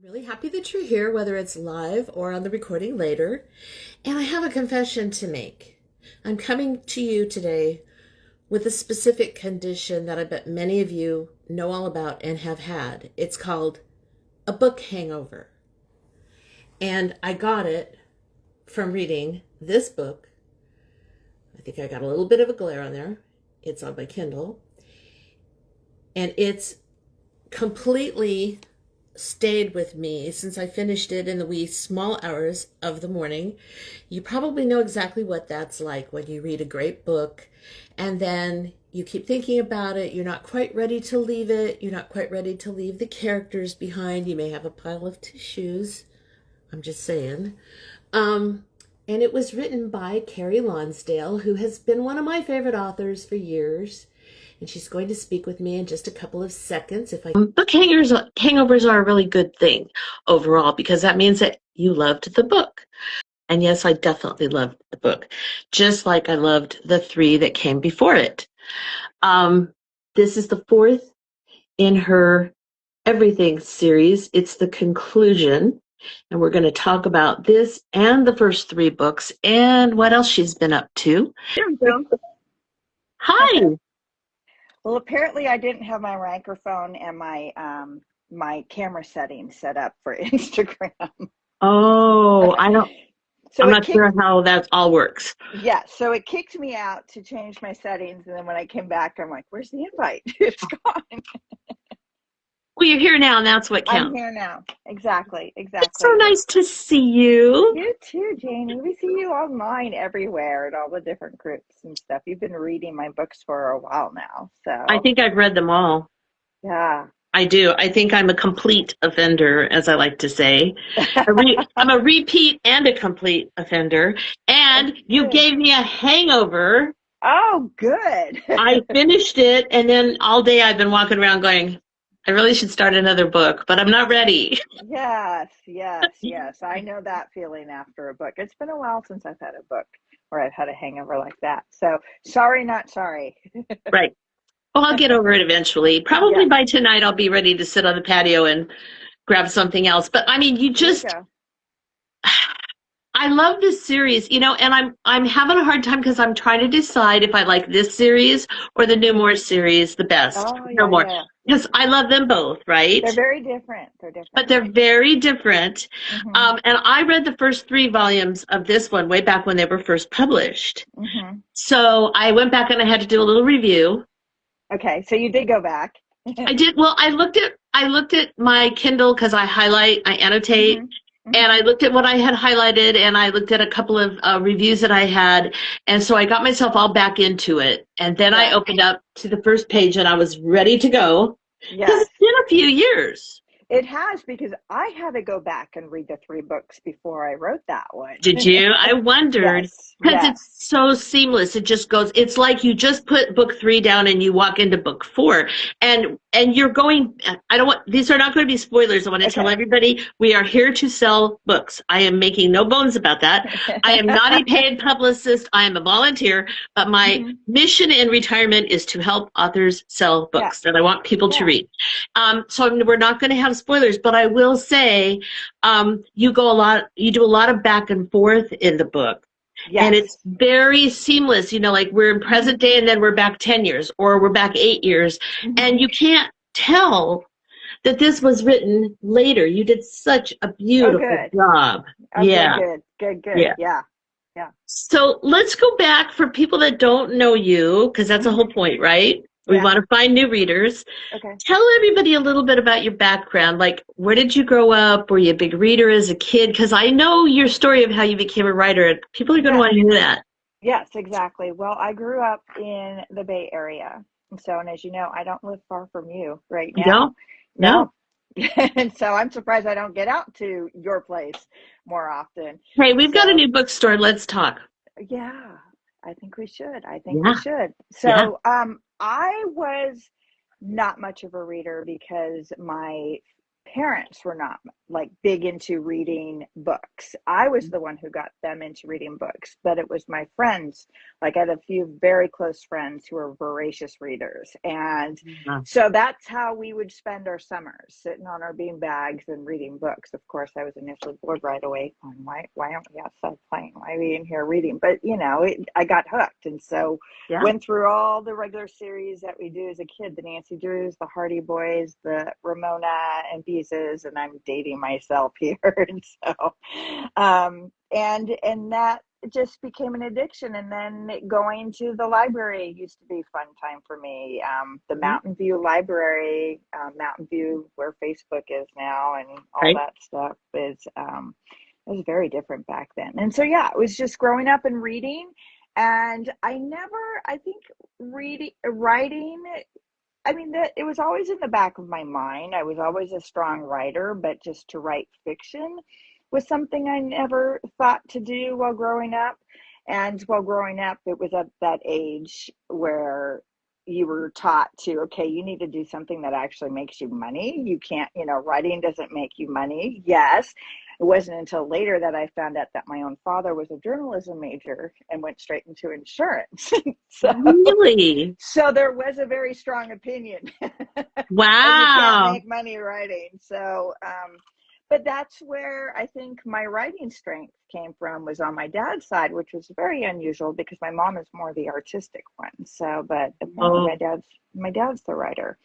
Really happy that you're here, whether it's live or on the recording later. And I have a confession to make. I'm coming to you today with a specific condition that I bet many of you know all about and have had. It's called a book hangover. And I got it from reading this book. I think I got a little bit of a glare on there. It's on my Kindle. And it's completely stayed with me since I finished it in the wee small hours of the morning. You probably know exactly what that's like when you read a great book and then you keep thinking about it. You're not quite ready to leave it. You're not quite ready to leave the characters behind. You may have a pile of tissues. I'm just saying. And it was written by Kerry Lonsdale, who has been one of my favorite authors for years. And she's going to speak with me in just a couple of seconds. If I book hangovers are a really good thing overall, because that means that you loved the book. And yes, I definitely loved the book, just like I loved the three that came before it. This is the fourth in her Everything series. It's the conclusion. And we're going to talk about this and the first three books and what else she's been up to. There we go. Hi. Well, apparently I didn't have my microphone and my camera settings set up for Instagram. Oh, So I'm not sure how that all works. Yeah, so it kicked me out to change my settings, and then when I came back, I'm like, "Where's the invite? It's gone." Well, you're here now, and that's what counts. I'm here now. Exactly. It's so nice to see you. You too, Janie. We see you online everywhere at all the different groups and stuff. You've been reading my books for a while now, so I think I've read them all. Yeah. I do. I think I'm a complete offender, as I like to say. I'm a repeat and a complete offender. And you gave me a hangover. Oh, good. I finished it, and then all day I've been walking around going, I really should start another book, but I'm not ready. Yes. I know that feeling after a book. It's been a while since I've had a book where I've had a hangover like that. So sorry, not sorry. Right. Well, I'll get over it eventually. Probably by tonight I'll be ready to sit on the patio and grab something else. But I mean, I love this series, and I'm having a hard time because I'm trying to decide if I like this series or the No More series the best. No More. Because I love them both, right? They're very different. But they're very different. Mm-hmm. And I read the first 3 volumes of this one way back when they were first published. Mm-hmm. So I went back and I had to do a little review. Okay, so you did go back. I did. Well, I looked at my Kindle because I annotate. Mm-hmm. And I looked at what I had highlighted, and I looked at a couple of reviews that I had. And so I got myself all back into it. And then I opened up to the first page, and I was ready to go. Yes. It's been a few years. It has, because I had to go back and read the 3 books before I wrote that one. Did you? I wondered. Because it's so seamless. It just goes, it's like you just put book 3 down and you walk into book 4. And you're going, these are not going to be spoilers. I want to tell everybody, we are here to sell books. I am making no bones about that. I am not a paid publicist. I am a volunteer. But my mission in retirement is to help authors sell books that I want people to read. So we're not going to have spoilers, but I will say you do a lot of back and forth in the book. Yes. And it's very seamless, like we're in present day and then we're back 10 years or we're back 8 years. Mm-hmm. And you can't tell that this was written later. You did such a beautiful job. Good. Yeah. So let's go back for people that don't know you, because that's the whole point, right? We want to find new readers. Okay. Tell everybody a little bit about your background. Like, where did you grow up? Were you a big reader as a kid? Because I know your story of how you became a writer. People are going to want to hear that. Yes, exactly. Well, I grew up in the Bay Area. And as you know, I don't live far from you right now. No. And so I'm surprised I don't get out to your place more often. Hey, we've got a new bookstore. Let's talk. Yeah, I think we should. We should. So I was not much of a reader because my parents were not like big into reading books. I was the one who got them into reading books, but it was my friends. Like I had a few very close friends who were voracious readers. And so that's how we would spend our summers, sitting on our bean bags and reading books. Of course, I was initially bored right away. Why aren't we outside playing? Why are we in here reading? But, you know, I got hooked. And so went through all the regular series that we do as a kid, the Nancy Drews, the Hardy Boys, the Ramona and Beeses, and I'm dating myself here. And so, and that just became an addiction. And then going to the library used to be a fun time for me. The Mountain View Library, Mountain View, where Facebook is now, and all that stuff is, it was very different back then. And so, yeah, it was just growing up and reading. And I think writing, I mean, it was always in the back of my mind. I was always a strong writer, but just to write fiction was something I never thought to do while growing up. And while growing up, it was at that age where you were taught to, okay, you need to do something that actually makes you money. You can't, you know, writing doesn't make you money. Yes. It wasn't until later that I found out that my own father was a journalism major and went straight into insurance. Really? So there was a very strong opinion. Wow. You can't make money writing. So, but that's where I think my writing strength came from, was on my dad's side, which was very unusual because my mom is more the artistic one. So, but apparently my dad's the writer,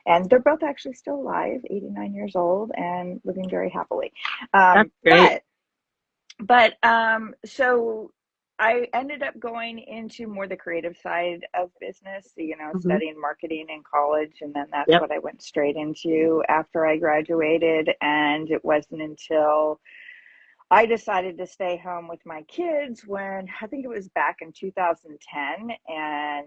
and they're both actually still alive, 89 years old and living very happily. That's great. But so I ended up going into more the creative side of business, you know, studying marketing in college. And then that's what I went straight into after I graduated. And it wasn't until I decided to stay home with my kids when I think it was back in 2010. And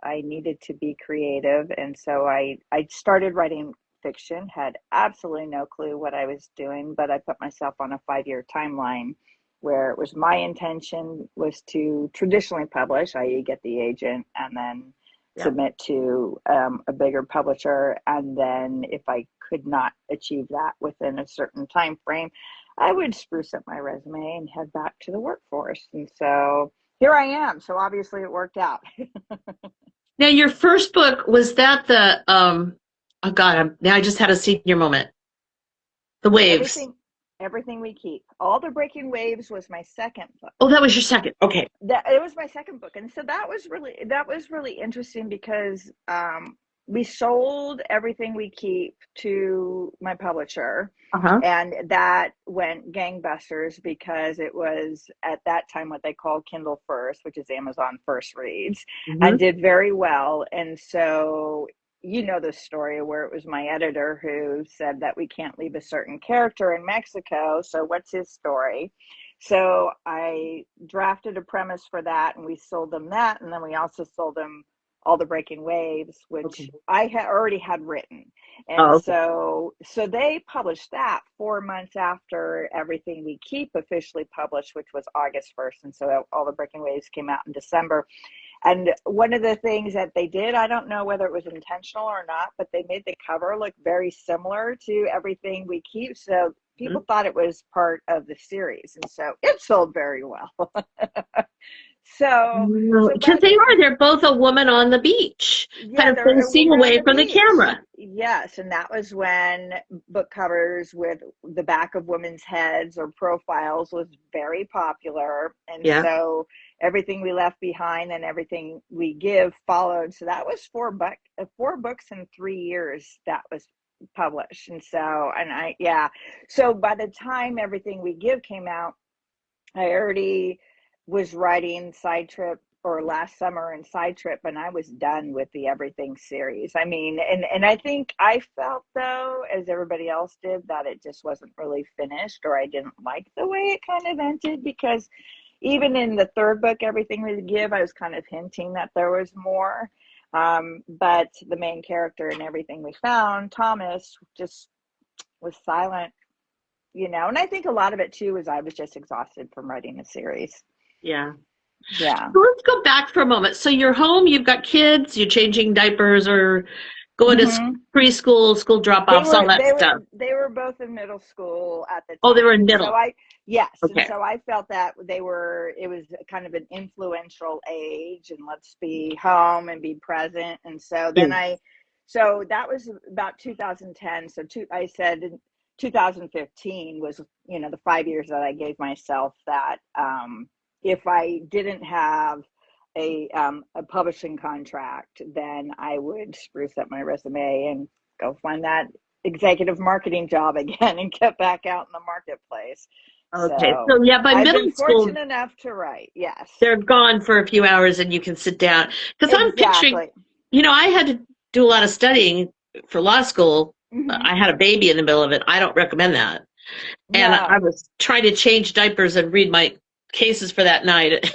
I needed to be creative. And so I started writing fiction, had absolutely no clue what I was doing, but I put myself on a 5-year timeline where it was my intention was to traditionally publish, i.e. get the agent, and then submit to a bigger publisher. And then if I could not achieve that within a certain time frame, I would spruce up my resume and head back to the workforce. And so here I am. So obviously it worked out. Now, your first book, was that the, oh God, now I just had a senior moment. The Waves. Everything We Keep. All the Breaking Waves was my second book. Oh, that was your second. Okay. It was my second book. And so that was really interesting because we sold Everything We Keep to my publisher. And that went gangbusters because it was at that time what they called Kindle First, which is Amazon First Reads, and did very well. And so, you know, the story where it was my editor who said that we can't leave a certain character in Mexico. So what's his story? So I drafted a premise for that, and we sold them that. And then we also sold them All the Breaking Waves, which I had already had written. And so they published that 4 months after Everything We Keep officially published, which was August 1st. And so All the Breaking Waves came out in December. And one of the things that they did, I don't know whether it was intentional or not, but they made the cover look very similar to Everything We Keep. So people thought it was part of the series. And so it sold very well. So because they're both a woman on the beach, kind of facing away from the camera. Yes, and that was when book covers with the back of women's heads or profiles was very popular. And so Everything We Left Behind and Everything We Give followed. So that was 4 books in 3 years that was published. And so, so by the time Everything We Give came out, I already was writing Side Trip, or last summer in Side Trip, and I was done with the Everything series. I mean, and I think I felt, though, as everybody else did, that it just wasn't really finished, or I didn't like the way it kind of ended, because even in the third book, Everything We Give, I was kind of hinting that there was more. But the main character in Everything We Found, Thomas, just was silent, you know. And I think a lot of it, too, was I was just exhausted from writing the series. Yeah. Yeah. So let's go back for a moment. So you're home, you've got kids, you're changing diapers or going to Mm-hmm. preschool, school drop-offs, all that stuff. They were both in middle school at the time. Oh, they were in middle. So yes. Okay. And so I felt that it was kind of an influential age, and let's be home and be present. And so then so that was about 2010. So I said in 2015 was, the 5 years that I gave myself that, if I didn't have a publishing contract, then I would spruce up my resume and go find that executive marketing job again and get back out in the marketplace. Okay. So yeah, by I've middle been school, fortunate enough to write. Yes. They're gone for a few hours and you can sit down. Because I'm picturing, I had to do a lot of studying for law school. Mm-hmm. I had a baby in the middle of it. I don't recommend that. And No. I was trying to change diapers and read my cases for that night.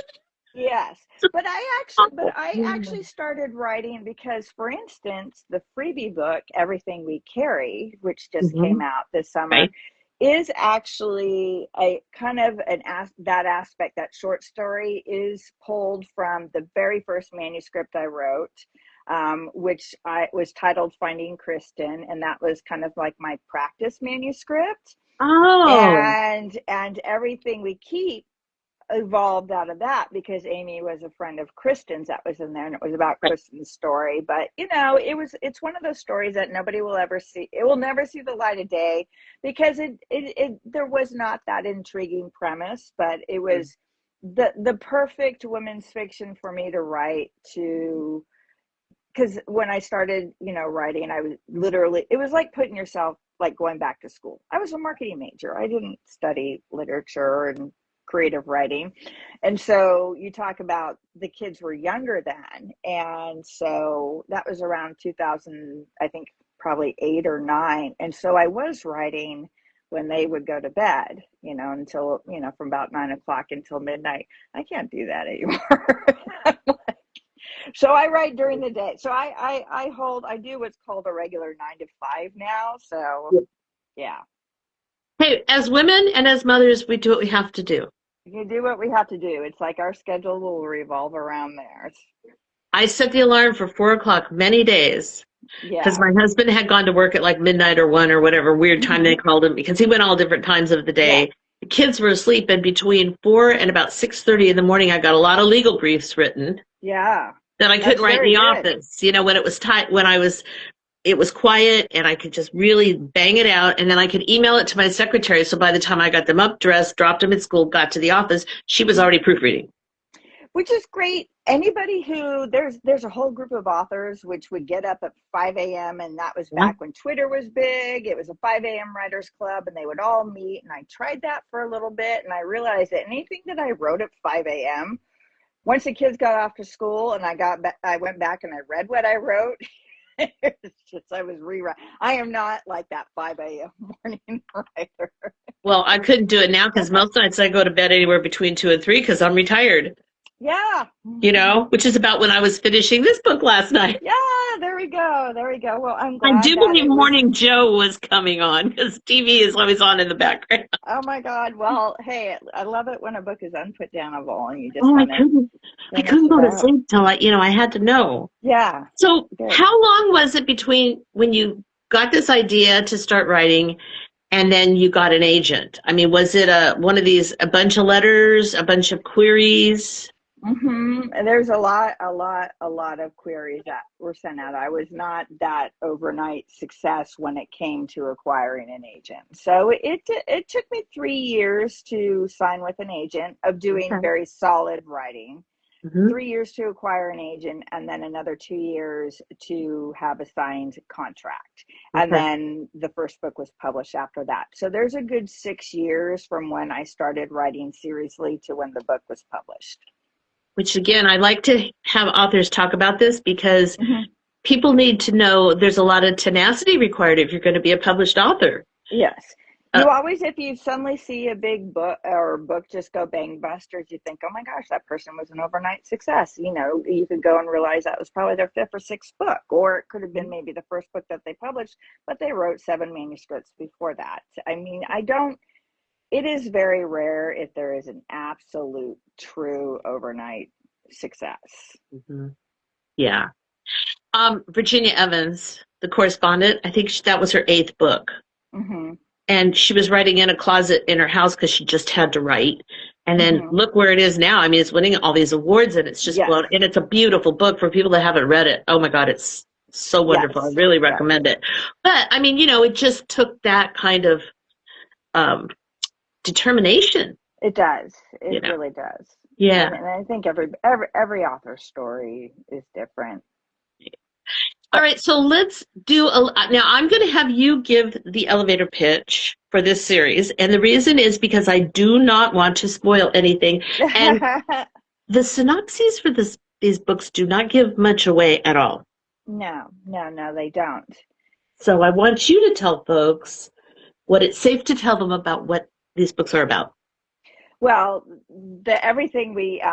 Yes. But I actually started writing because, for instance, the freebie book, Everything We Carry, which just came out this summer, is actually a kind of that aspect, that short story is pulled from the very first manuscript I wrote, which was titled Finding Kristen, and that was kind of like my practice manuscript. Oh. And Everything We Keep evolved out of that because Amy was a friend of Kristen's that was in there, and it was about Kristen's story. But it's one of those stories that nobody will ever see. It will never see the light of day because there was not that intriguing premise, but it was the perfect women's fiction for me to write because when I started, writing, I was literally, it was like putting yourself, like going back to school. I was a marketing major. I didn't study literature and creative writing. And so you talk about the kids were younger then. And so that was around 2000, I think probably 8 or 9. And so I was writing when they would go to bed, until, from about 9 o'clock until midnight. I can't do that anymore. So I write during the day. So I do what's called a regular 9 to 5 now. So yeah. Hey, as women and as mothers, we do what we have to do. You do what we have to do. It's like our schedule will revolve around theirs. I set the alarm for 4 o'clock many days because my husband had gone to work at like midnight or 1 or whatever weird time they called him, because he went all different times of the day. Yeah. The kids were asleep, and between 4 and about 6:30 in the morning, I got a lot of legal briefs written. Yeah. That I couldn't write in the office, when it was tight, when it was quiet and I could just really bang it out, and then I could email it to my secretary. So by the time I got them up, dressed, dropped them at school, got to the office, she was already proofreading. Which is great. Anybody who, there's a whole group of authors which would get up at 5 a.m. and that was back when Twitter was big. It was a 5 a.m. writers club and they would all meet. And I tried that for a little bit and I realized that anything that I wrote at 5 a.m., once the kids got off to school and I went back and I read what I wrote, it's just, I was rewriting. I am not like that 5 a.m. morning writer. Well, I couldn't do it now because most nights I go to bed anywhere between 2 and 3 because I'm retired. Yeah. Which is about when I was finishing this book last night. Yeah, there we go. Well, I'm glad. I do believe Morning Joe was coming on because TV is always on in the background. Oh my God. Well, hey, I love it when a book is unputdownable and you just I couldn't go to sleep till I had to know. Yeah. So how long was it between when you got this idea to start writing and then you got an agent? I mean, was it one of these, a bunch of letters, a bunch of queries? And there's a lot of queries that were sent out. I was not that overnight success when it came to acquiring an agent. So it took me 3 years to sign with an agent of doing very solid writing. 3 years to acquire an agent, and then another 2 years to have a signed contract. And then the first book was published after that. So there's a good 6 years from when I started writing seriously to when the book was published. Which again, I like to have authors talk about this because people need to know there's a lot of tenacity required if you're going to be a published author. Yes. You always, if you suddenly see a big book or book just go bangbusters, you think, oh my gosh, that person was an overnight success. You could go and realize that was probably their 5th or 6th book, or it could have been maybe the first book that they published, but they wrote 7 manuscripts before that. I mean, it is very rare if there is an absolute true overnight success. Yeah. Virginia Evans, the correspondent, I think that was her 8th book. And she was writing in a closet in her house because she just had to write. And then look where it is now. I mean, it's winning all these awards, and it's just blown. And it's a beautiful book for people that haven't read it. Oh my God, it's so wonderful. I really recommend it. But I mean, you know, it just took that kind of determination. It does. It really does. Yeah. And I think every author's story is different. All right, so let's do now I'm going to have you give the elevator pitch for this series, and the reason is because I do not want to spoil anything, and the synopses for these books do not give much away at all. No, they don't. So I want you to tell folks what it's safe to tell them about what these books are about. Well, the Everything We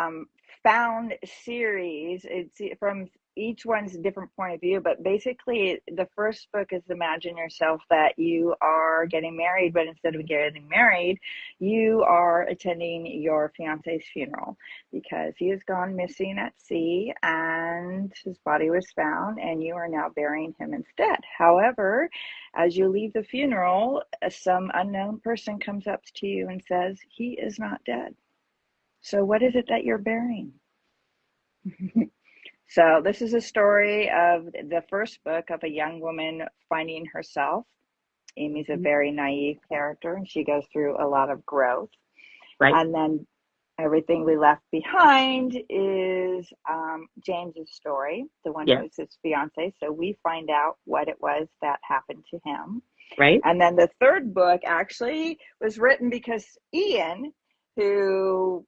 Found series, it's from each one's a different point of view, but basically the first book is imagine yourself that you are getting married, but instead of getting married, you are attending your fiance's funeral because he has gone missing at sea and his body was found, and you are now burying him instead. However, as you leave the funeral, some unknown person comes up to you and says, he is not dead. So what is it that you're burying? So this is a story of the first book of a young woman finding herself. Amy's a very naive character, and she goes through a lot of growth. Right. And then Everything We Left Behind is James's story, the one who's his fiance. So we find out what it was that happened to him. Right. And then the third book actually was written because Ian, who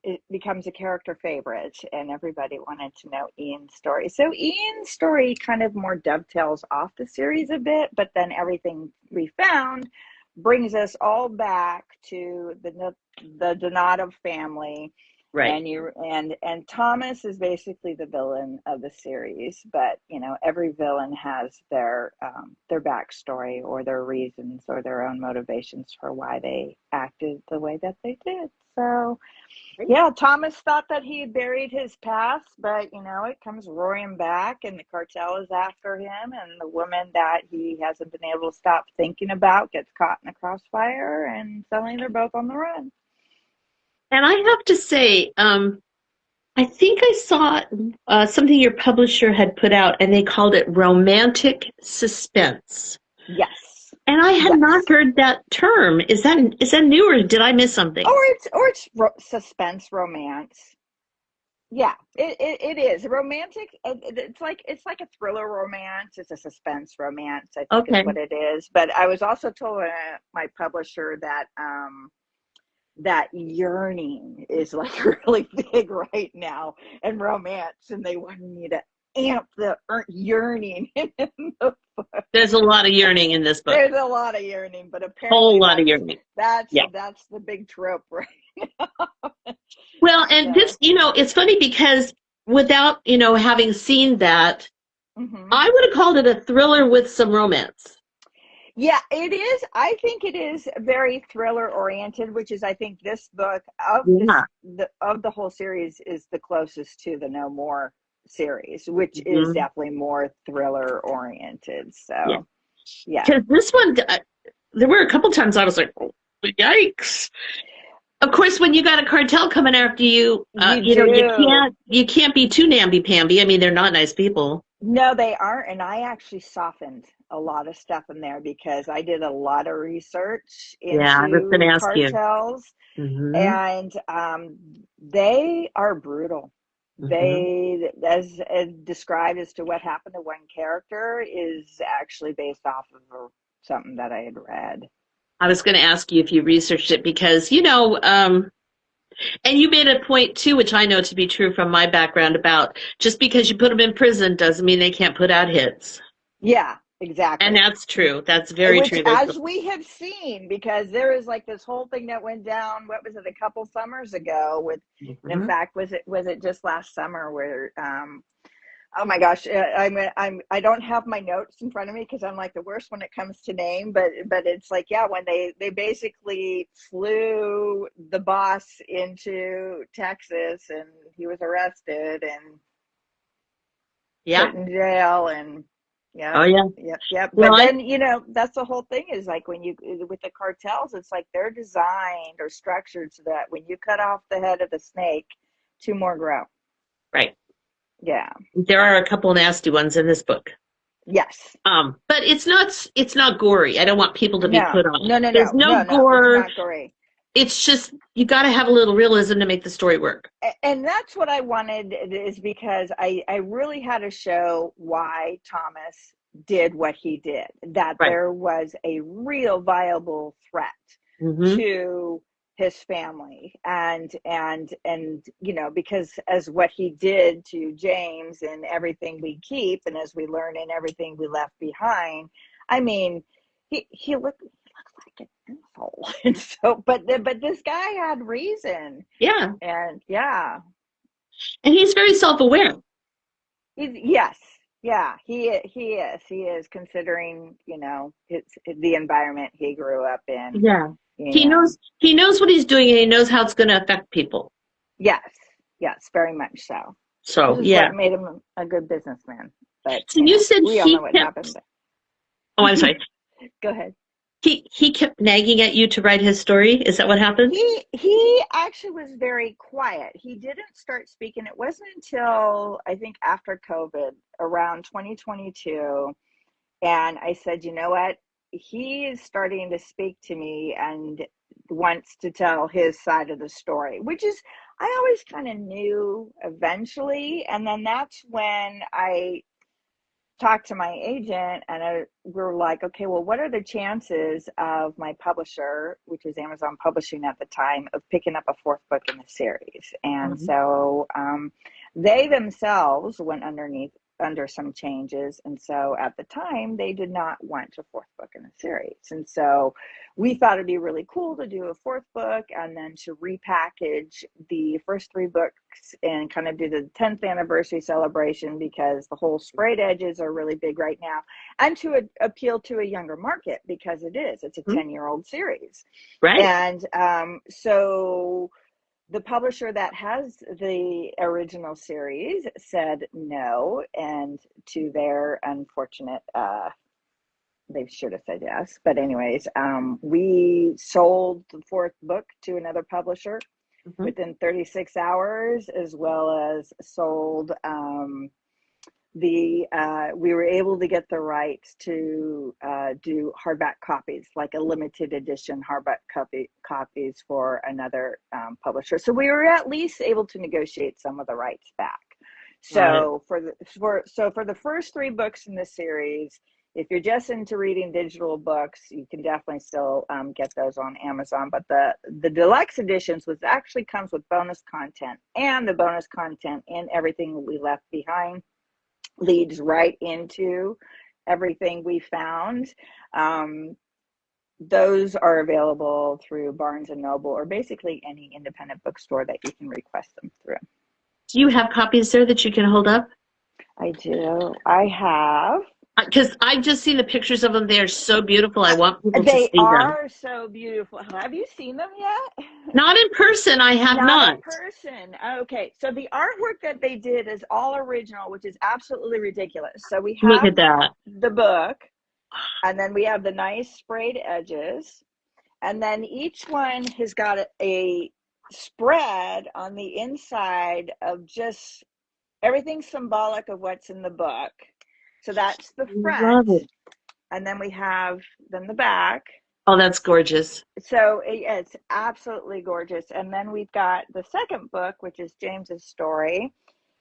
it becomes a character favorite, and everybody wanted to know Ian's story. So Ian's story kind of more dovetails off the series a bit, but then Everything We Found brings us all back to the Donato family. Right. And Thomas is basically the villain of the series, but you know, every villain has their backstory or their reasons or their own motivations for why they acted the way that they did. So yeah, Thomas thought that he had buried his past, but you know, it comes roaring back, and the cartel is after him, and the woman that he hasn't been able to stop thinking about gets caught in a crossfire, and suddenly they're both on the run. And I have to say, I think I saw something your publisher had put out, and they called it romantic suspense. Yes. And I had not heard that term. Is that new, or did I miss something? Or it's suspense romance. Yeah, it is romantic. It's like a thriller romance. It's a suspense romance, I think is what it is. But I was also told my publisher that that yearning is like really big right now in romance, and they wanted me to amp the yearning in the book. There's a lot of yearning in this book. There's a lot of yearning, but apparently whole lot of yearning. That's the big trope right now. Well, and this, you know, it's funny because without, you know, having seen that, I would have called it a thriller with some romance. Yeah, it is. I think it is very thriller oriented, which is, I think, this book of the whole series is the closest to the No More series, which is definitely more thriller oriented. So, yeah. Because this one, there were a couple times I was like, oh, yikes. Of course, when you got a cartel coming after you, you can't be too namby-pamby. I mean, they're not nice people. No, they aren't. And I actually softened a lot of stuff in there because I did a lot of research into cartels. And they are brutal. They, as described as to what happened to one character, is actually based off of something that I had read. I was going to ask you if you researched it because, you know, and you made a point too, which I know to be true from my background, about just because you put them in prison doesn't mean they can't put out hits. Yeah, exactly. And that's true. That's very true. As we have seen, because there is like this whole thing that went down, what was it, a couple summers ago with, in fact, was it just last summer where, oh my gosh, I don't have my notes in front of me because I'm like the worst when it comes to name, but it's like, yeah, when they basically flew the boss into Texas and he was arrested, and Yeah. put in jail, and Oh yeah. Yep. Well, But then, you know, that's the whole thing, is like when you, with the cartels, it's like they're designed or structured so that when you cut off the head of the snake, two more grow. right. Yeah. There are a couple nasty ones in this book. Yes. But it's not gory. I don't want people to be put off. No. There's no gore. It's not gory. It's just, you got to have a little realism to make the story work. And that's what I wanted, is because I really had to show why Thomas did what he did, that there was a real viable threat to his family, and you know, because as what he did to James and everything we keep, and as we learn in everything we left behind, I mean, he looks like an asshole. And so, but this guy had reason. Yeah. And he's very self-aware. Yes. Yeah, he is, considering, you know, the environment he grew up in. Yeah. He knows what he's doing, and he knows how it's going to affect people. Yes, very much so. So, this is what made him a good businessman. But so you said we all know what happened. Oh, I'm sorry. Go ahead. He kept nagging at you to write his story. Is that what happened? He actually was very quiet. He didn't start speaking. It wasn't until, I think, after COVID, around 2022. And I said, you know what? He is starting to speak to me and wants to tell his side of the story, which is, I always kind of knew eventually. And then that's when I talked to my agent, and we were like, okay, well, what are the chances of my publisher, which is Amazon Publishing at the time, of picking up a fourth book in the series? And so they themselves went under some changes, and so at the time they did not want a fourth book in the series. And so we thought it'd be really cool to do a fourth book, and then to repackage the first three books and kind of do the 10th anniversary celebration, because the whole sprayed edges are really big right now, and to appeal to a younger market, because it's a 10-year-old series, right? And so the publisher that has the original series said no, and to their unfortunate, they should have said yes. But anyways, we sold the fourth book to another publisher within 36 hours, as well as sold we were able to get the rights to do hardback copies, like a limited edition hardback copies for another publisher. So we were at least able to negotiate some of the rights back. So for the first three books in the series, if you're just into reading digital books, you can definitely still get those on Amazon. But the deluxe editions, which actually comes with bonus content, and the bonus content in Everything We Left Behind, leads right into Everything We Found. Those are available through Barnes & Noble, or basically any independent bookstore that you can request them through. Do you have copies there that you can hold up? I do. I have. Because I've just seen the pictures of them. They are so beautiful. I want people to see them. They are so beautiful. Have you seen them yet? Not in person. I have not. Not in person. Okay. So the artwork that they did is all original, which is absolutely ridiculous. So we have Look at that. The book, and then we have the nice sprayed edges, and then each one has got a spread on the inside of just everything symbolic of what's in the book. So that's the front, and then we have the back. Oh, that's gorgeous. So it's absolutely gorgeous. And then we've got the second book, which is James's story,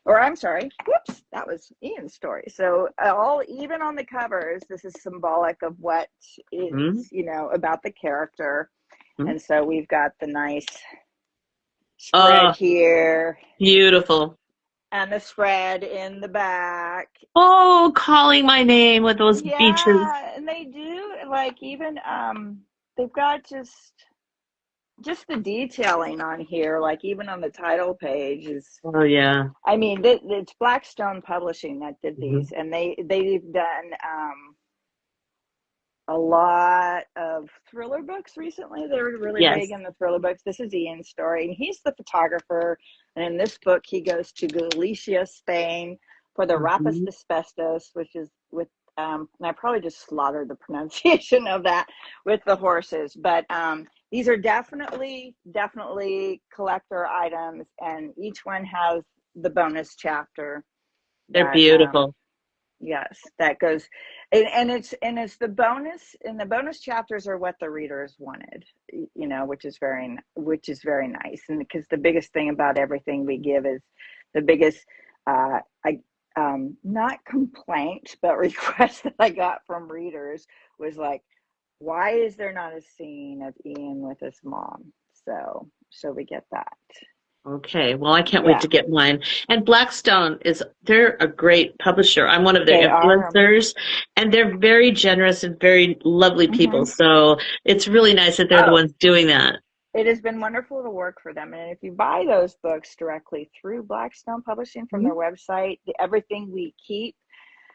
or I'm sorry, whoops, that was Ian's story. So even on the covers, this is symbolic of what is, you know, about the character. And so we've got the nice spread here. Beautiful. And the spread in the back. Oh, calling my name with those beaches. Yeah, and they do, like, even they've got just the detailing on here, like even on the title page is. Oh yeah. I mean, it's Blackstone Publishing that did these, and they've done a lot of thriller books recently. They were really big in the thriller books. This is Ian's story, and he's the photographer. And in this book, he goes to Galicia, Spain, for the Mm-hmm. Rhapis asbestos, which is with, and I probably just slaughtered the pronunciation of that with the horses, but these are definitely collector items, and each one has the bonus chapter. They're beautiful. Yes, that goes, and it's the bonus, and the bonus chapters are what the readers wanted, you know, which is very nice. And because the biggest thing about everything we give is the biggest, not complaint, but request that I got from readers was like, why is there not a scene of Ian with his mom? So we get that. Okay, well, I can't wait to get mine. And Blackstone they're a great publisher. I'm one of their influencers, and they're very generous and very lovely people. So it's really nice that they're the ones doing that. It has been wonderful to work for them. And if you buy those books directly through Blackstone Publishing from their website, Everything We Keep,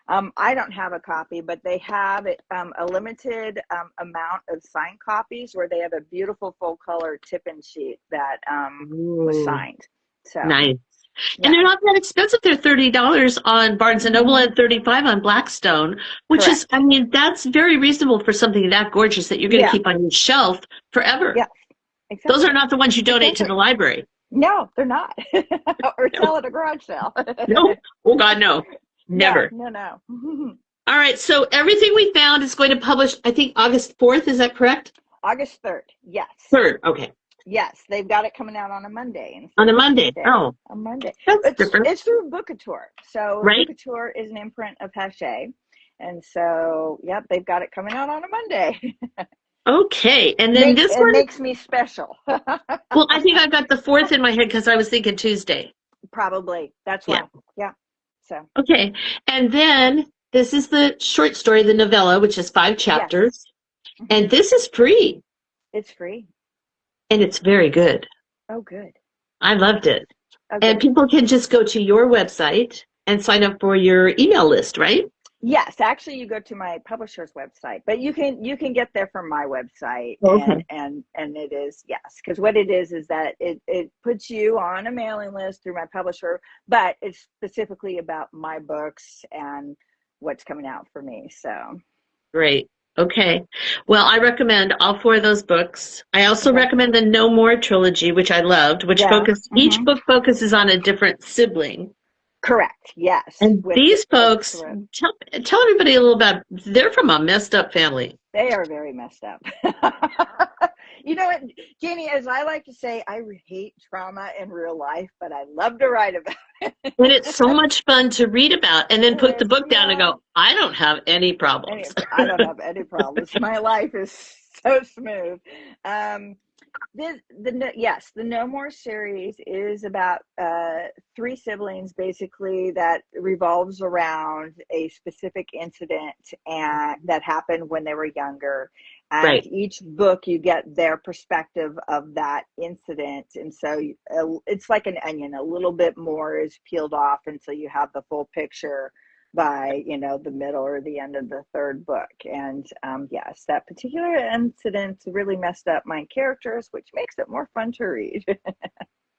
I don't have a copy, but they have a limited amount of signed copies where they have a beautiful full color tip-in sheet that was signed. So nice. Yeah. And they're not that expensive. They're $30 on Barnes & Noble and $35 on Blackstone, which is, I mean, that's very reasonable for something that gorgeous that you're going to keep on your shelf forever. Yeah, exactly. Those are not the ones you donate to the library. No, they're not. Or sell at a garage sale. No. Oh, God, no. Never. No. All right. So Everything We Found is going to publish, I think, August 4th. Is that correct? August 3rd. Yes. 3rd. Okay. Yes. They've got it coming out on a Monday. On a Monday. Oh. On Monday. That's different. It's through BookAtour. So BookAtour is an imprint of Hachette. And so, yep, they've got it coming out on a Monday. Okay. And then this one makes me special. Well, I think I've got the 4th in my head because I was thinking Tuesday. Probably. That's why. Yeah. So. Okay. And then this is the short story, the novella, which is 5 chapters. Yes. And this is free. It's free. And it's very good. Oh, good. I loved it. Okay. And people can just go to your website and sign up for your email list, right? Yes, actually, you go to my publisher's website, but you can get there from my website. Okay. And it is, yes, because what it is that it puts you on a mailing list through my publisher, but it's specifically about my books and what's coming out for me. So great. Okay. Well, I recommend all 4 of those books. I also recommend the No More trilogy, which I loved, which each book focuses on a different sibling. Correct. Yes. And these folks, tell everybody a little about, they're from a messed up family. They are very messed up. You know what, Jeannie, as I like to say, I hate trauma in real life, but I love to write about it. And it's so much fun to read about and then put the book down and go, I don't have any problems. I don't have any problems. My life is so smooth. The No More series is about 3 siblings basically that revolves around a specific incident and that happened when they were younger. And each book you get their perspective of that incident. And so it's like an onion, a little bit more is peeled off until you have the full picture by, you know, the middle or the end of the 3rd book. And yes, that particular incident really messed up my characters, which makes it more fun to read.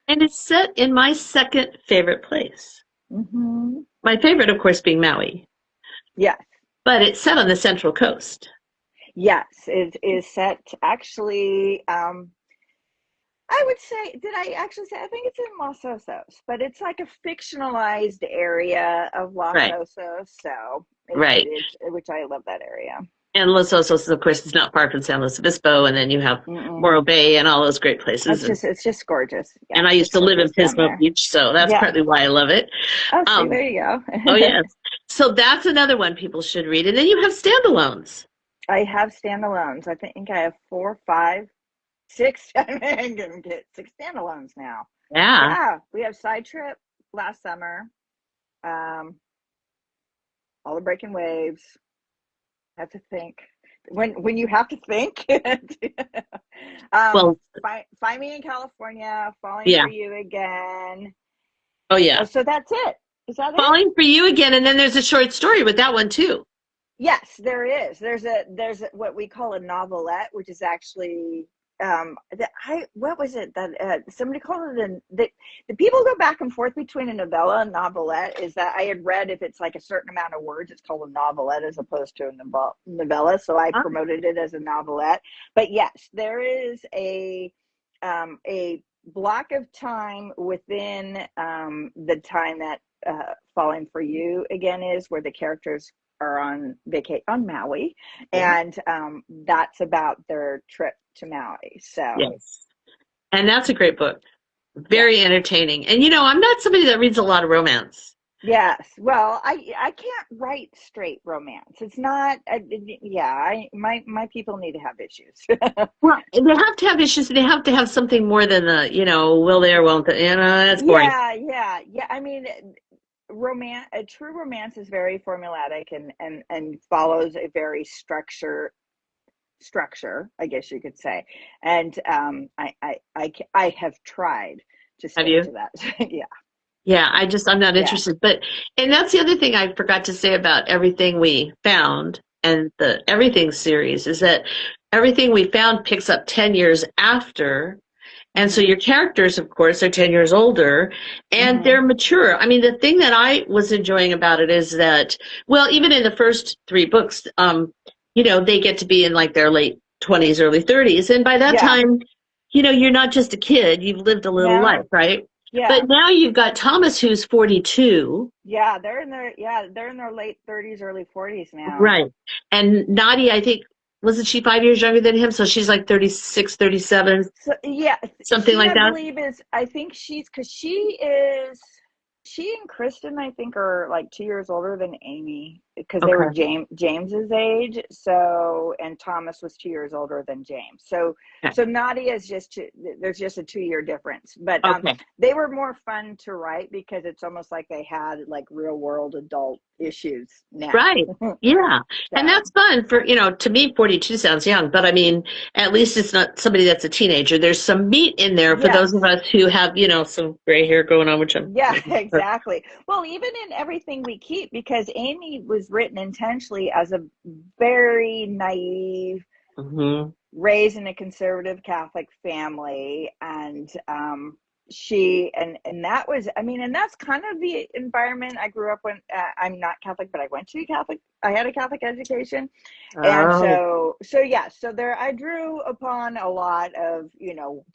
And it's set in my 2nd favorite place. My favorite, of course, being Maui. Yes. But it's set on the Central Coast. Yes, it is set actually, I would say, did I actually say, I think it's in Los Osos, but it's like a fictionalized area of Los Osos, so, which I love that area. And Los Osos, of course, is not far from San Luis Obispo, and then you have Morro Bay and all those great places. It's just gorgeous. Yeah, and I used to live in Pismo Beach, so that's partly why I love it. Oh, there you go. Oh, yes. So that's another one people should read. And then you have standalones. I have standalones. I think I have 4, 5, 6. I'm going to get 6 standalones now. Yeah. We have Side Trip last summer. All the Breaking Waves. Have to think. When you have to think. Find Me in California. Falling for You Again. Oh, yeah. So that's it. Is that Falling for You Again, and then there's a short story with that one, too. Yes, there is. There's what we call a novelette, which is actually what was it that somebody called it the people go back and forth between a novella and novelette, is that I had read if it's like a certain amount of words, it's called a novelette as opposed to a novella. So I promoted it as a novelette. But yes, there is a block of time within the time that Falling for You again is, where the characters are on Maui, and that's about their trip to Maui. So yes, and that's a great book, very entertaining. And I'm not somebody that reads a lot of romance. Yes, well, I can't write straight romance. It's not. My people need to have issues. Well, they have to have issues. They have to have something more than the will they or won't they? That's boring. Yeah. I mean, a true romance is very formulaic and follows a very structure, I guess you could say. And I have tried to stick to that. Yeah, I'm not interested. But, and that's the other thing I forgot to say about Everything We Found and the Everything series, is that Everything We Found picks up 10 years after. And so your characters, of course, are 10 years older, and they're mature. I mean, the thing that I was enjoying about it is that, well, even in the first 3 books, they get to be in like their late 20s, early 30s. And by that time, you're not just a kid. You've lived a little life, right? Yeah. But now you've got Thomas, who's 42. Yeah, they're in their late 30s, early 40s now. Right. And Nadia, I think, wasn't she 5 years younger than him? So she's like 36, 37. So, yeah. Something like that. I think she and Kristen, I think, are like 2 years older than Amy, because they were James's age. So, and Thomas was 2 years older than James. So Nadia is there's just a 2-year difference. But they were more fun to write because it's almost like they had like real world adult issues now. Right. Yeah. And that's fun for, to me, 42 sounds young, but I mean, at least it's not somebody that's a teenager. There's some meat in there for those of us who have, some gray hair going on, which I'm. Yeah, exactly. Well, even in Everything We Keep, because Amy was written intentionally as a very naive, raised in a conservative Catholic family, and that was, I mean, and that's kind of the environment I grew up in. I'm not Catholic, but I went to Catholic. I had a Catholic education, and so there I drew upon a lot of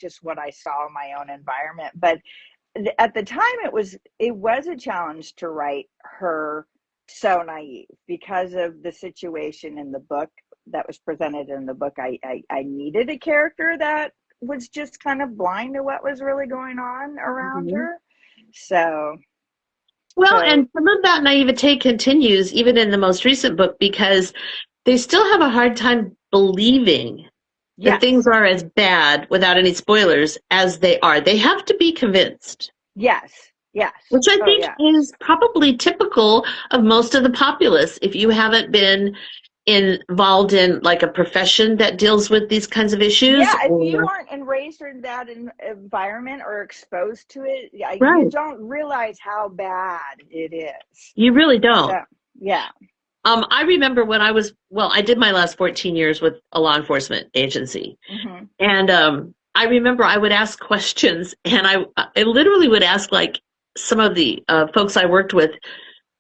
just what I saw in my own environment. But at the time, it was a challenge to write her so naive because of the situation in the book that was presented in the book. I needed a character that was just kind of blind to what was really going on around her. And some of that naivete continues even in the most recent book, because they still have a hard time believing that things are as bad, without any spoilers, as they are. They have to be convinced. Yes. Which I think is probably typical of most of the populace. If you haven't been involved in like a profession that deals with these kinds of issues. Yeah, if you aren't raised in that environment or exposed to it, you don't realize how bad it is. You really don't. So, I remember when I did my last 14 years with a law enforcement agency. And I remember I would ask questions, and I literally would ask like some of the folks I worked with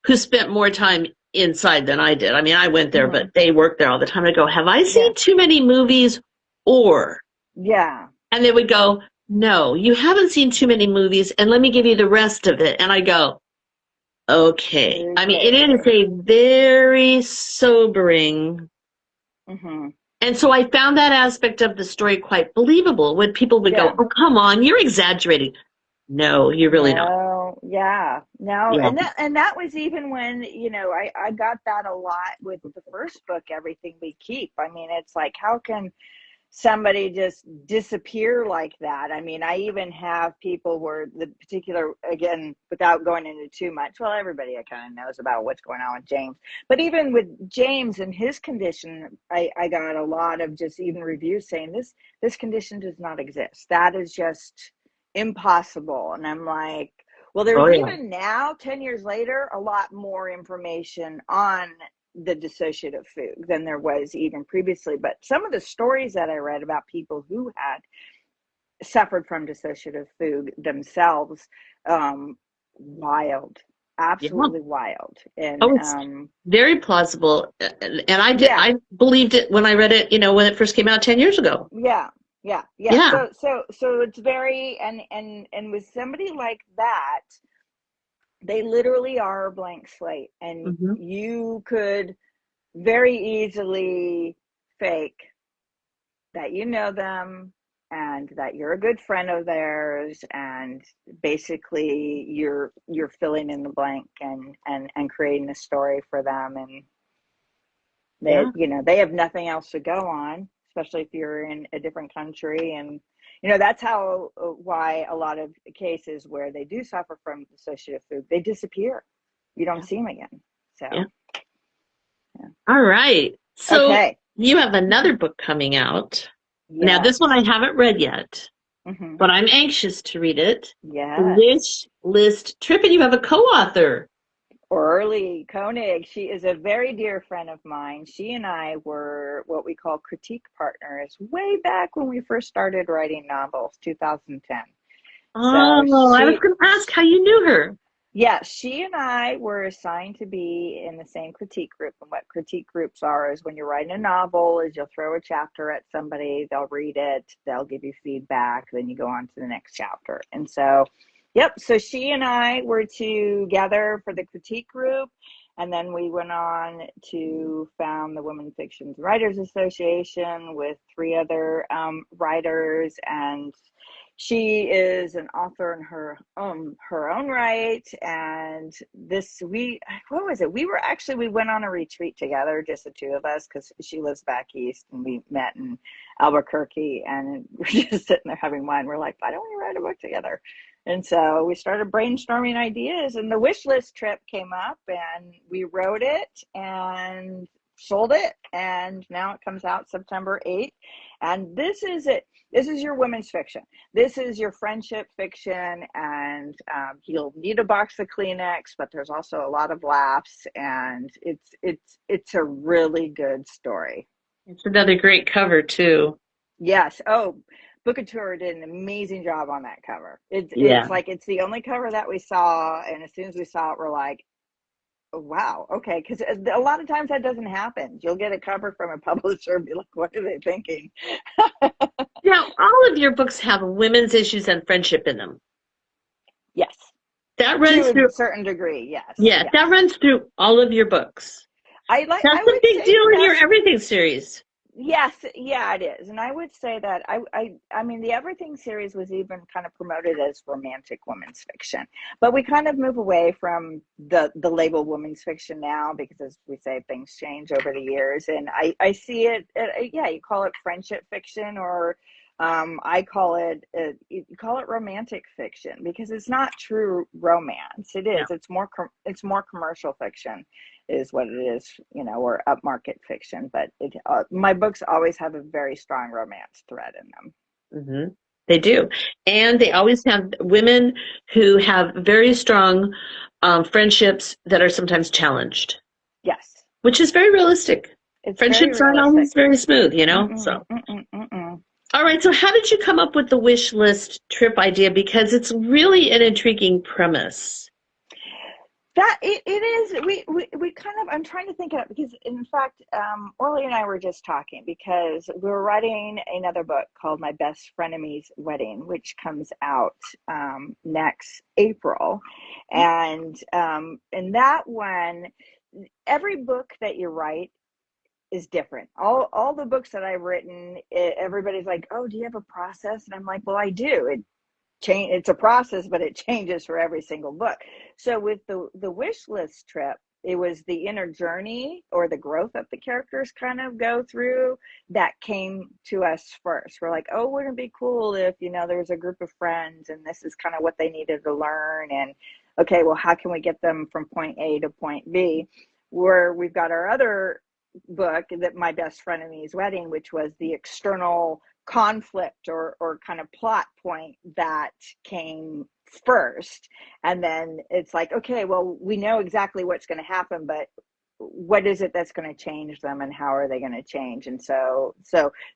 who spent more time inside than I did. I mean, I went there, but they worked there all the time. I go, have I seen too many movies? And they would go, no, you haven't seen too many movies, and let me give you the rest of it. And I go, okay. I mean, it is a very sobering. And so I found that aspect of the story quite believable when people would go, oh, come on, you're exaggerating. No, you really don't. And that was even when, I got that a lot with the first book, Everything We Keep. I mean, it's like, how can somebody just disappear like that? I mean, I even have people where the particular, again, without going into too much, well, everybody kind of knows about what's going on with James. But even with James and his condition, I got a lot of just even reviews saying this condition does not exist. That is just impossible. And I'm like, well, there's even now, 10 years later, a lot more information on the dissociative fugue than there was even previously. But some of the stories that I read about people who had suffered from dissociative fugue themselves, wild, absolutely wild. And it's very plausible. And I believed it when I read it, when it first came out 10 years ago. Yeah. So it's very, and with somebody like that, they literally are a blank slate, and you could very easily fake that you know them and that you're a good friend of theirs, and basically you're filling in the blank and creating a story for them, and they they have nothing else to go on, especially if you're in a different country. And that's why a lot of cases where they do suffer from dissociative fugue, they disappear. You don't see them again. So all right, so you have another book coming out. Now this one I haven't read yet, but I'm anxious to read it. Wish List Trip, and you have a co-author, 𝘊𝐵𝐶𝐾𝐫𝐲𝐋𝐨𝐧𝐬𝐝. She is a very dear friend of mine. She and I were what we call critique partners way back when we first started writing novels, 2010. I was going to ask how you knew her. Yeah, she and I were assigned to be in the same critique group. And what critique groups are is when you're writing a novel, is you'll throw a chapter at somebody, they'll read it, they'll give you feedback, then you go on to the next chapter. And so so she and I were together for the critique group, and then we went on to found the Women Fiction Writers Association with 3 other writers, and she is an author in her own right. And we went on a retreat together, just the 2 of us, because she lives back east, and we met in Albuquerque, and we're just sitting there having wine. We're like, why don't we write a book together? And so we started brainstorming ideas, and the wish list trip came up, and we wrote it and sold it, and now it comes out September 8th. And this is it. This is your women's fiction. This is your friendship fiction, and you'll need a box of Kleenex, but there's also a lot of laughs, and it's a really good story. It's another great cover too. Yes. Bookouture did an amazing job on that cover. It's like, it's the only cover that we saw, and as soon as we saw it, we're like, oh, wow, okay, because a lot of times that doesn't happen. You'll get a cover from a publisher and be like, what are they thinking? Now, all of your books have women's issues and friendship in them. Yes. That runs through a certain degree, yes. Yeah, that runs through all of your books. That's a big deal in your Everything series. Yes, yeah, it is. And I would say that I mean, the Everything series was even kind of promoted as romantic women's fiction, but we kind of move away from the label women's fiction now, because, as we say, things change over the years. And I see it, you call it friendship fiction, or I call it you call it romantic fiction, because it's not true romance. It is. Yeah. It's more commercial fiction, is what it is, or upmarket fiction. But my books always have a very strong romance thread in them. Mm-hmm. They do, and they always have women who have very strong friendships that are sometimes challenged. Yes, which is very realistic. Friendships aren't always very smooth, All right, so how did you come up with the wish list trip idea? Because it's really an intriguing premise. That it is. We kind of, I'm trying to think of it, because in fact, Orly and I were just talking, because we're writing another book called My Best Frenemy's Wedding, which comes out next April. And in that one, every book that you write is different. All the books that I've written, everybody's like, oh, do you have a process? And I'm like, well, I do. It's a process, but it changes for every single book. So with the wish list trip, it was the inner journey, or the growth that the characters kind of go through, that came to us first. We're like, oh, wouldn't it be cool if, there's a group of friends, and this is kind of what they needed to learn. And okay, well, how can we get them from point A to point B? Where we've got our other book, that My Best Frenemy's Wedding, which was the external conflict or kind of plot point that came first. And then it's like, okay, well, we know exactly what's going to happen, but what is it that's going to change them, and how are they going to change? And so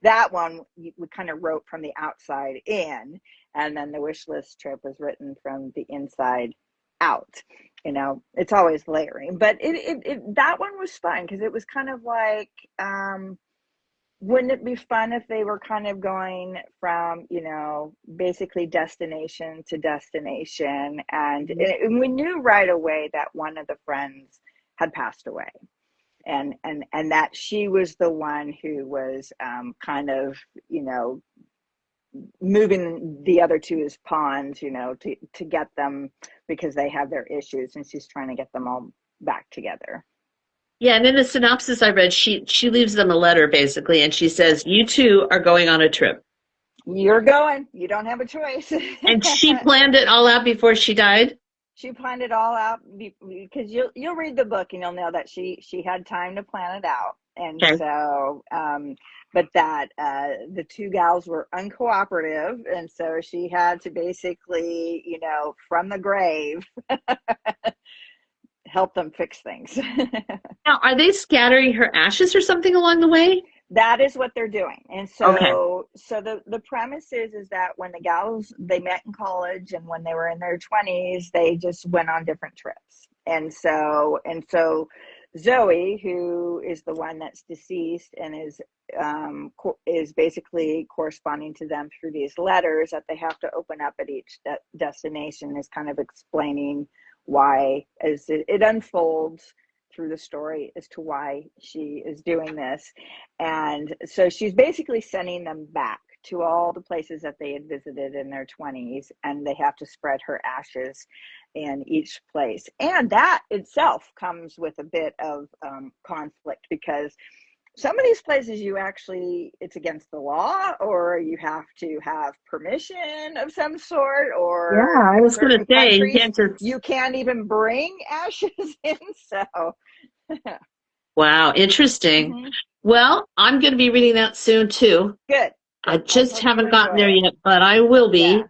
that one we kind of wrote from the outside in, and then the wish list trip was written from the inside out. You know, it's always layering, but that one was fun because it was kind of like, wouldn't it be fun if they were kind of going from, you know, basically destination to destination, and we knew right away that one of the friends had passed away, and that she was the one who was kind of, you know, moving the other two as pawns, you know, to get them, because they have their issues, and she's trying to get them all back together. Yeah, and in the synopsis I read, she leaves them a letter basically, and she says, "You two are going on a trip. You're going. You don't have a choice." And she planned it all out before she died. She planned it all out, because you'll read the book and you'll know that she had time to plan it out, and okay. So but that the two gals were uncooperative, and so she had to basically, you know, from the grave help them fix things. Now, are they scattering her ashes or something along the way? That is what they're doing. And so, okay. So the premise is that when the gals, they met in college, and when they were in their 20s, they just went on different trips. And so Zoe, who is the one that's deceased and is basically corresponding to them through these letters that they have to open up at each destination, is kind of explaining why, as it unfolds through the story, as to why she is doing this. And so she's basically sending them back to all the places that they had visited in their 20s, and they have to spread her ashes in each place. And that itself comes with a bit of conflict, because some of these places it's against the law, or you have to have permission of some sort, or yeah, I was going to say you can't even bring ashes in. So wow, interesting. Mm-hmm. Well, I'm going to be reading that soon too. Good. I just haven't gotten there yet, but I will be.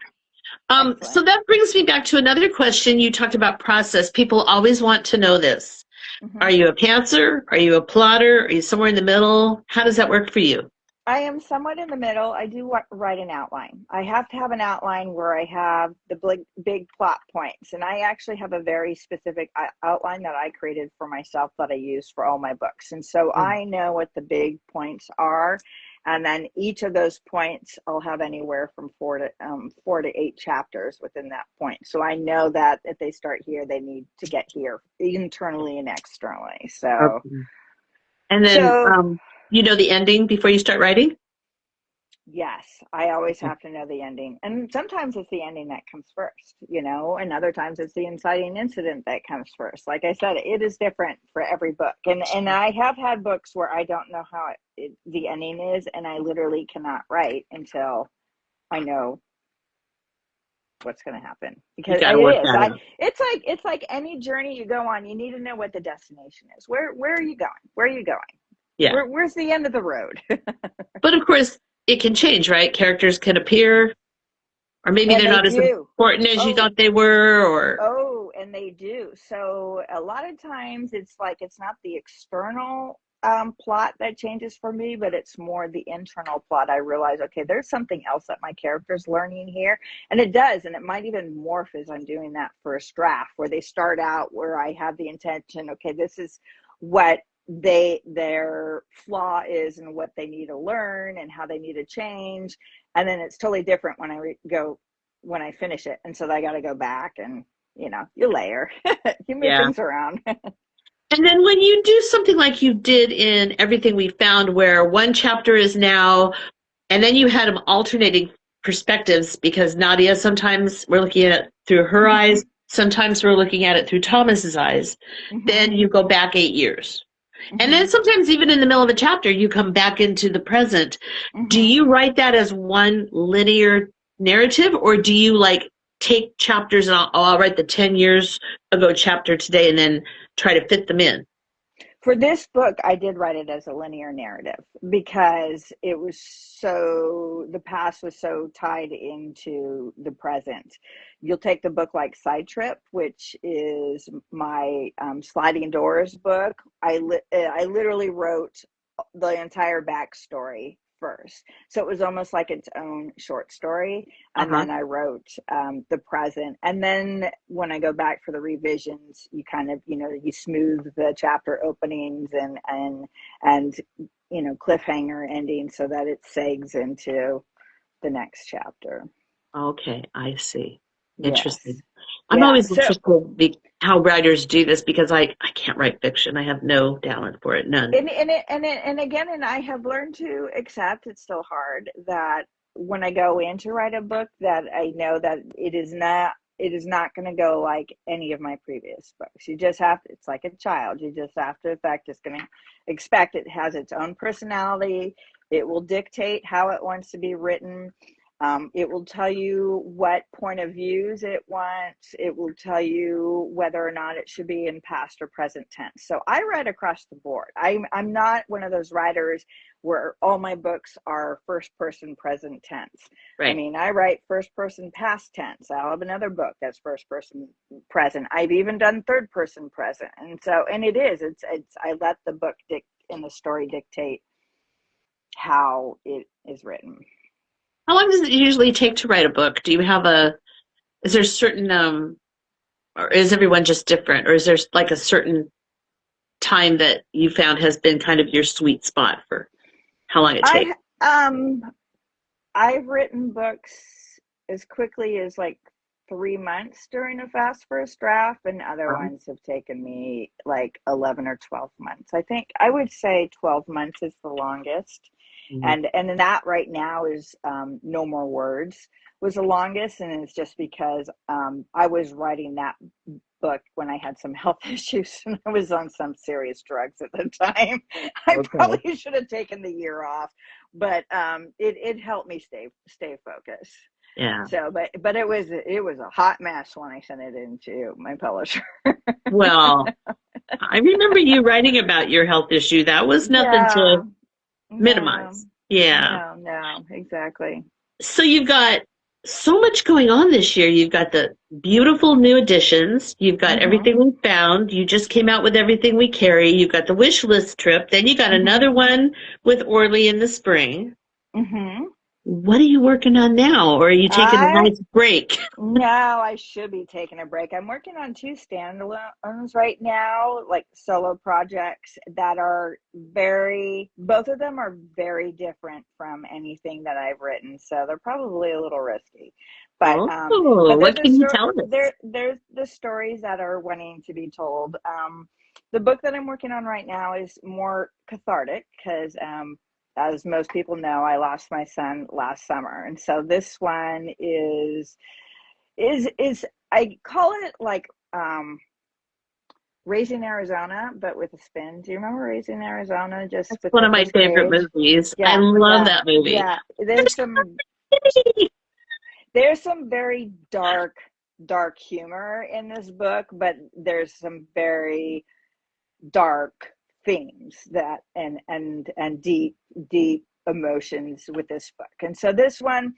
Yeah. So that brings me back to another question. You talked about process. People always want to know this. Mm-hmm. Are you a pantser? Are you a plotter? Are you somewhere in the middle? How does that work for you? I am somewhat in the middle. I do write an outline. I have to have an outline where I have the big plot points. And I actually have a very specific outline that I created for myself that I use for all my books. And so I know what the big points are. And then each of those points, I'll have anywhere from 4 to 8 chapters within that point. So I know that if they start here, they need to get here internally and externally. So, okay. And then, you know the ending before you start writing? Yes, I always have to know the ending. And sometimes it's the ending that comes first, you know, and other times it's the inciting incident that comes first. Like I said, it is different for every book. And I have had books where I don't know how the ending is, and I literally cannot write until I know what's going to happen, because it's like any journey you go on, you need to know what the destination is. Where are you going? Where are you going? Yeah. Where's the end of the road? But of course, it can change, right? Characters can appear, or maybe they're not as important as you thought they were, or and they do. So a lot of times it's like, it's not the external plot that changes for me, but it's more the internal plot. I realize, okay, there's something else that my character's learning here, and it does, and it might even morph as I'm doing that first draft, where they start out where I have the intention, okay, this is what their flaw is and what they need to learn and how they need to change, and then it's totally different when I finish it, and so I got to go back and, you know, you layer you move things around. And then when you do something like you did in Everything We Found, where one chapter is now, and then you had them alternating perspectives, because Nadia, sometimes we're looking at it through her eyes, sometimes we're looking at it through Thomas's eyes, then you go back 8 years. And then sometimes even in the middle of a chapter, you come back into the present. Do you write that as one linear narrative, or do you like take chapters and I'll write the 10 years ago chapter today and then try to fit them in? For this book, I did write it as a linear narrative because it was the past was so tied into the present. You'll take the book like Side Trip, which is my sliding doors book. I literally wrote the entire backstory first. So it was almost like its own short story. And then I wrote the present. And then when I go back for the revisions, you kind of, you smooth the chapter openings and cliffhanger ending so that it segs into the next chapter. Okay, I see. Interesting. Yes. I'm always interested how writers do this because I can't write fiction. I have no talent for it, none. And again, I have learned to accept, it's still hard, that when I go in to write a book, that I know that it is not going to go like any of my previous books. You just have to, it's like a child. You just have to expect it has its own personality. It will dictate how it wants to be written. It will tell you what point of views it wants. It will tell you whether or not it should be in past or present tense. So I write across the board. I'm not one of those writers where all my books are first person present tense. Right. I mean, I write first person past tense. I'll have another book that's first person present. I've even done third person present. And it's I let the book and the story dictate how it is written. How long does it usually take to write a book? Do you have is there certain, or is everyone just different? Or is there like a certain time that you found has been kind of your sweet spot for how long it takes? I've written books as quickly as like 3 months during a fast first draft, and other ones have taken me like 11 or 12 months. I think I would say 12 months is the longest. Mm-hmm. And that right now is No More Words was the longest, and it's just because I was writing that book when I had some health issues and I was on some serious drugs at the time. I probably should have taken the year off, but it helped me stay focused. Yeah. So, but it was a hot mess when I sent it into my publisher. Well, I remember you writing about your health issue. That was nothing to minimize. Yeah. No, exactly. So you've got so much going on this year. You've got the beautiful new editions. You've got Everything We Found. You just came out with Everything We Carry. You've got the wish list trip. Then you got another one with Orly in the spring. Mm-hmm. What are you working on now? Or are you taking a nice break? No, I should be taking a break. I'm working on 2 standalones right now, like solo projects that are both of them are very different from anything that I've written. So they're probably a little risky. But, but what can you tell us? There's the stories that are wanting to be told. The book that I'm working on right now is more cathartic because as most people know, I lost my son last summer. And so this one is I call it like Raising Arizona, but with a spin. Do you remember Raising Arizona? That's one of my favorite movies. Yeah, I love that movie. Yeah, there's some very dark humor in this book, but there's some very dark themes that and deep emotions with this book. And so this one,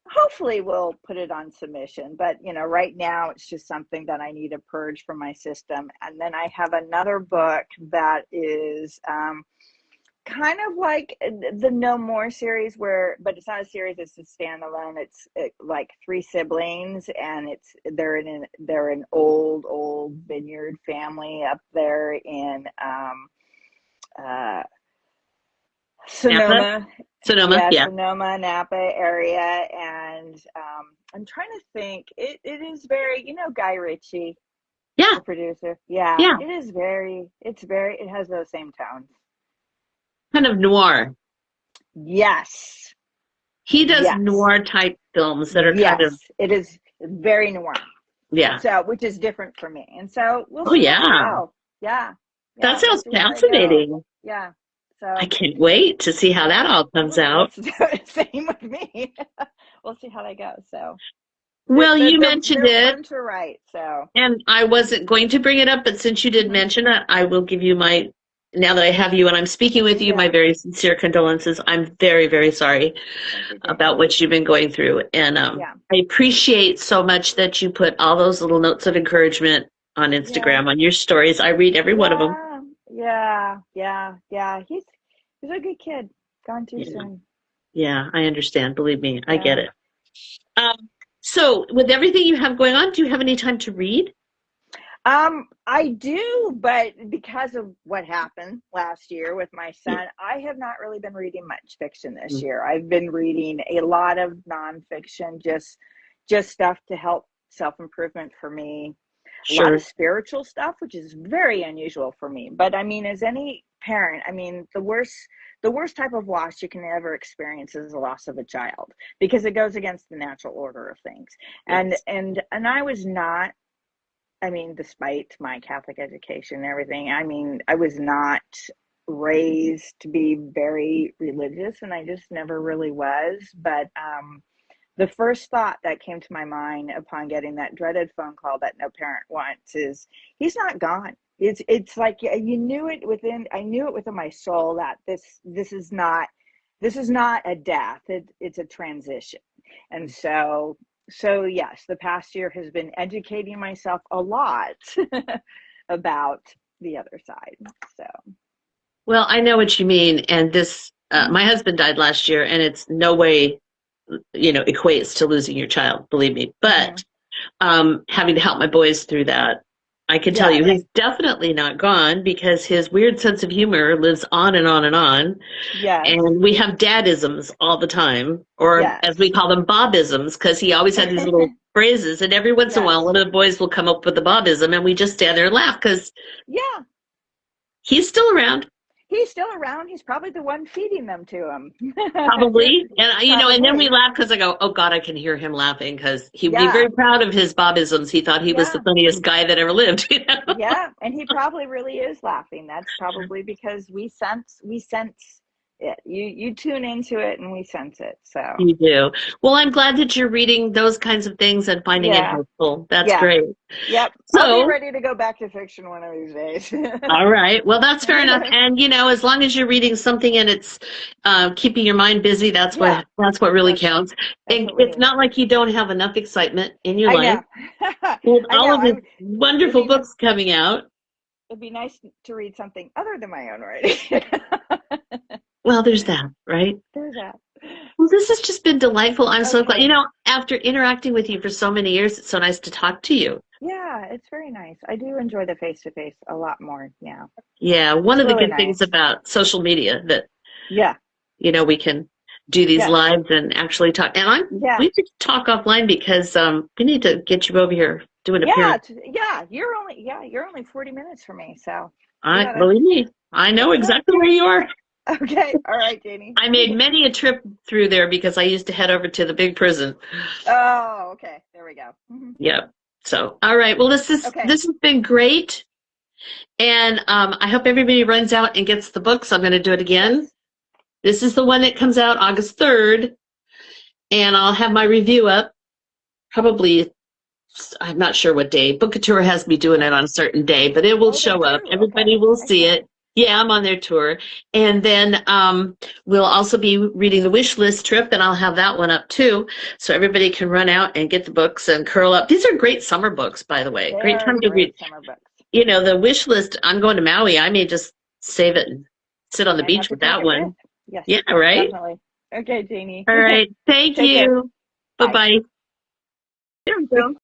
hopefully we'll put it on submission, but right now it's just something that I need to purge from my system. And then I have another book that is kind of like the No More series, but it's not a series, it's a standalone. It's like 3 siblings, and they're an old vineyard family up there in Sonoma, Sonoma, Napa area. And I'm trying to think, it is very, Guy Ritchie, the producer. It has those same tones. Kind of noir. Yes. He does noir type films that are kind of. It is very noir. Yeah. So, which is different for me. And so we'll see. Yeah. That sounds fascinating. Yeah. So I can't wait to see how that all comes out. Same with me. We'll see how that goes. So. Well, you mentioned it. Fun to write, so. And I wasn't going to bring it up, but since you did mention it, I will give you my now that I have you and I'm speaking with you, my very sincere condolences. I'm very, very sorry about what you've been going through. And I appreciate so much that you put all those little notes of encouragement on Instagram, on your stories. I read every one of them. Yeah. He's a good kid. Gone too soon. Yeah, I understand. Believe me, I get it. So with everything you have going on, do you have any time to read? I do, but because of what happened last year with my son, I have not really been reading much fiction this year. I've been reading a lot of nonfiction, just stuff to help self-improvement for me. A lot of spiritual stuff, which is very unusual for me. But I mean, as any parent, I mean, the worst type of loss you can ever experience is the loss of a child, because it goes against the natural order of things. And I was not, I mean, despite my Catholic education and everything, I mean, I was not raised to be very religious, and I just never really was. But the first thought that came to my mind upon getting that dreaded phone call that no parent wants is, he's not gone. It's like you knew it within, I knew it within my soul that this is not a death. It's a transition. And so yes, the past year has been educating myself a lot about the other side. So, well, I know what you mean. And this, my husband died last year, and it's no way, equates to losing your child, believe me. But having to help my boys through that, I can tell you he's definitely not gone, because his weird sense of humor lives on and on and on. Yes. And we have dadisms all the time, or as we call them, bobisms, because he always had these little phrases. And every once in a while, one of the boys will come up with a bobism, and we just stand there and laugh, because he's still around. He's still around. He's probably the one feeding them to him. Probably. And, and then we laugh, because I go, oh, God, I can hear him laughing, because he'd be very proud of his bobisms. He thought he was the funniest guy that ever lived. Yeah, and he probably really is laughing. That's probably because we sense it. You tune into it, and we sense it. So you do. Well, I'm glad that you're reading those kinds of things and finding it helpful. That's great. Yep. So, I'll be ready to go back to fiction one of these days. All right. Well, that's fair enough. And as long as you're reading something and it's keeping your mind busy, that's what really counts. And it's not like you don't have enough excitement in your life with all of these wonderful books coming out. It'd be nice to read something other than my own writing. Well, there's that, right? There's that. Well, this has just been delightful. I'm so glad. After interacting with you for so many years, it's so nice to talk to you. Yeah, it's very nice. I do enjoy the face-to-face a lot more now. Yeah, one of the good things about social media that, we can do these lives and actually talk. And we could talk offline, because we need to get you over here doing an appearance. You're only 40 minutes from me, so. Believe me, I know exactly where you are. Okay. All right, Janie. I made many a trip through there, because I used to head over to the big prison. Oh, okay. There we go. Mm-hmm. Yep. So, all right. Well, this has been great. And I hope everybody runs out and gets the books. I'm going to do it again. This is the one that comes out August 3rd. And I'll have my review up probably, I'm not sure what day. Bookatour has me doing it on a certain day, but it will show up. Everybody will see it. Yeah, I'm on their tour. And then we'll also be reading the wish list trip, and I'll have that one up too. So everybody can run out and get the books and curl up. These are great summer books, by the way. Great time to read. Summer books. The wish list, I'm going to Maui. I may just save it and sit on the beach with that one. Yes. Yeah, right? Definitely. Okay, Janie. All right. Thank you. Bye-bye. There we go.